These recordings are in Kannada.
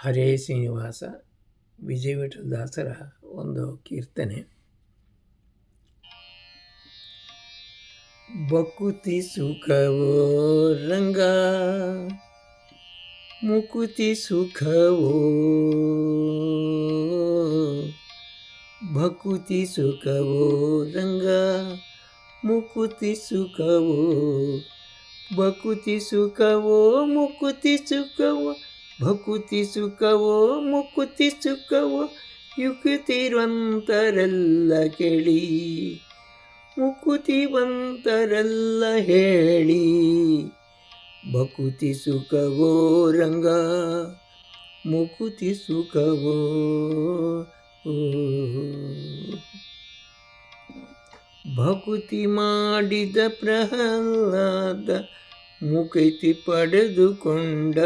ಹರೇ ಶ್ರೀನಿವಾಸ ವಿಜಯ ವಿಠಲದಾಸರ ಒಂದು ಕೀರ್ತನೆ. ಬಕುತಿ ಸುಖವೋ ರಂಗ ಮುಕುತಿ ಸುಖವೋ, ಭಕುತಿ ಸುಖವೋ ರಂಗ ಮುಕುತಿ ಸುಖವೋ, ಭಕುತಿ ಸುಖವೋ ಮುಕುತಿ ಸುಖವೋ, ಭಕುತಿ ಸುಖವೋ ಮುಕುತಿ ಸುಖವೋ, ಯುಕ್ತಿವಂತರೆಲ್ಲ ಕೇಳಿ ಮುಕುತಿವಂತರೆಲ್ಲ ಹೇಳಿ. ಭಕುತಿ ಸುಖವೋ ರಂಗ ಮುಕುತಿ ಸುಖವೋ. ಭಕುತಿ ಮಾಡಿದ ಪ್ರಹ್ಲಾದ ಮುಕುತಿ ಪಡೆದುಕೊಂಡ,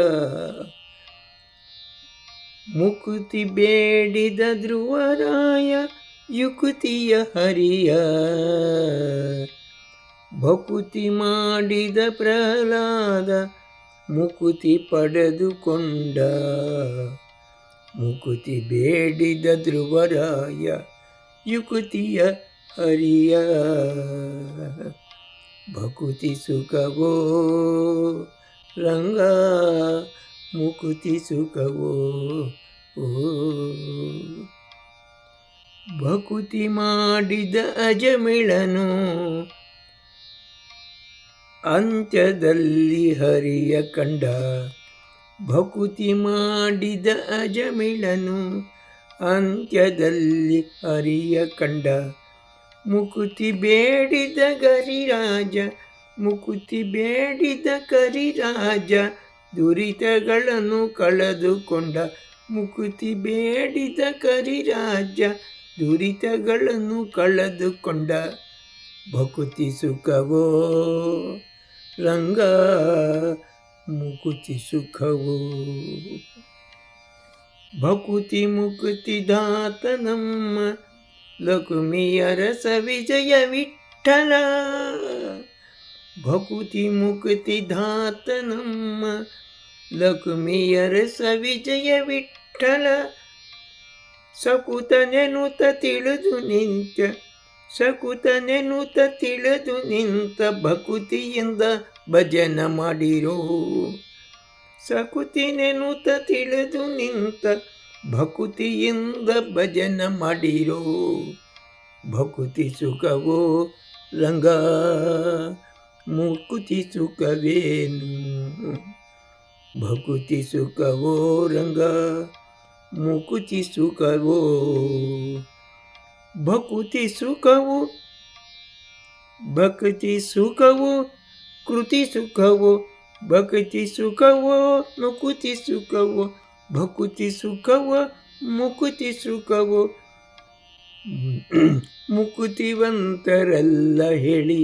ಮುಕುತಿ ಬೇಡಿದ ಧ್ರುವರಾಯ ಯುಕ್ತಿಯ ಹರಿಯ. ಭಕುತಿ ಮಾಡಿದ ಪ್ರಹ್ಲಾದ ಮುಕುತಿ ಪಡೆದುಕೊಂಡ, ಮುಕುತಿ ಬೇಡಿದ ಧ್ರುವರಾಯ ಯುಕ್ತಿಯ ಹರಿಯ. ಭಕುತಿ ಸುಖವೋ ರಂಗ ಮುಕುತಿ ಸುಖವೋ. ಭಕುತಿ ಮಾಡಿದ ಅಜಮಿಳನು ಅಂತ್ಯದಲ್ಲಿ ಹರಿಯ ಕಂಡ, ಭಕುತಿ ಮಾಡಿದ ಅಜಮಿಳನು ಅಂತ್ಯದಲ್ಲಿ ಹರಿಯ ಕಂಡ. ಮುಕುತಿ ಬೇಡಿದ ಗರಿರಾಜ, ಮುಕುತಿ ಬೇಡಿದ ಕರಿರಾಜ ದುರಿತಗಳನ್ನು ಕಳೆದುಕೊಂಡ, ಮುಕುತಿ ಬೇಡಿದ ಕರಿರಾಜ ದುರಿತಗಳನ್ನು ಕಳೆದುಕೊಂಡ. ಭಕುತಿ ಸುಖವೋ ರಂಗ ಮುಕುತಿ ಸುಖವೋ. ಭಕುತಿ ಮುಕುತಿ ದಾತ ನಮ್ಮ ಲಕ್ಷ್ಮಿಯ ರಸ ವಿಜಯ ವಿಠಲ. ಭಕುತಿ ಮುಕುತಿ ದಾತ ನಮ್ಮ ಲಕ್ಷ್ಮಿಯ ರಸ ವಿಜಯ ವಿಠಲ. ಸಕುತನೆನುತ ತಿಳಿದು ನಿಂತ, ಸಕುತನೆನುತ ತಿಳಿದು ನಿಂತ ಭಕುತಿಯಿಂದ ಭಜನ ಮಾಡಿರೋ. ಸಕುತಿನೆನುತ ತಿಳಿದು ನಿಂತ ಭಕುತಿಯಿಂದ ಭಜನ ಮಾಡಿರೋ. ಭಕುತಿ ಸುಖವೋ ರಂಗ ಮುಕುತಿ ಸುಖವೇನು. ಭಕುತಿ ಸುಖವೋ ರಂಗ ಮುಕುತಿ ಸುಖವೋ. ಭಕುತಿ ಸುಖವೋ ಭಕ್ತಿ ಸುಖವೋ ಕೃತಿ ಸುಖವೋ. ಭಕ್ತಿ ಸುಖವೋ ಮುಕುತಿ ಸುಖವೋ, ಭಕುತಿ ಸುಖವೋ ಮುಕುತಿ ಸುಖವೋ. ಮುಕುತಿವಂತರೆಲ್ಲ ಹೇಳಿ,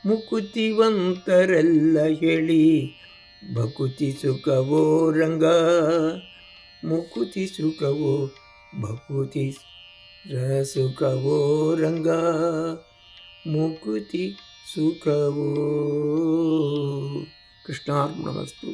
ಮುಕುತಿವಂತರೆಲ್ಲ ಹೇಳಿ. ಭಕುತಿ ಸುಖವೋ ರಂಗ ಮುಕುತಿ ಸುಖವೋ. ಭಕುತಿ ಸುಖವೋ ರಂಗ ಮುಕುತಿ ಸುಖವೋ. ಕೃಷ್ಣಾರ್ಪಣಮಸ್ತು.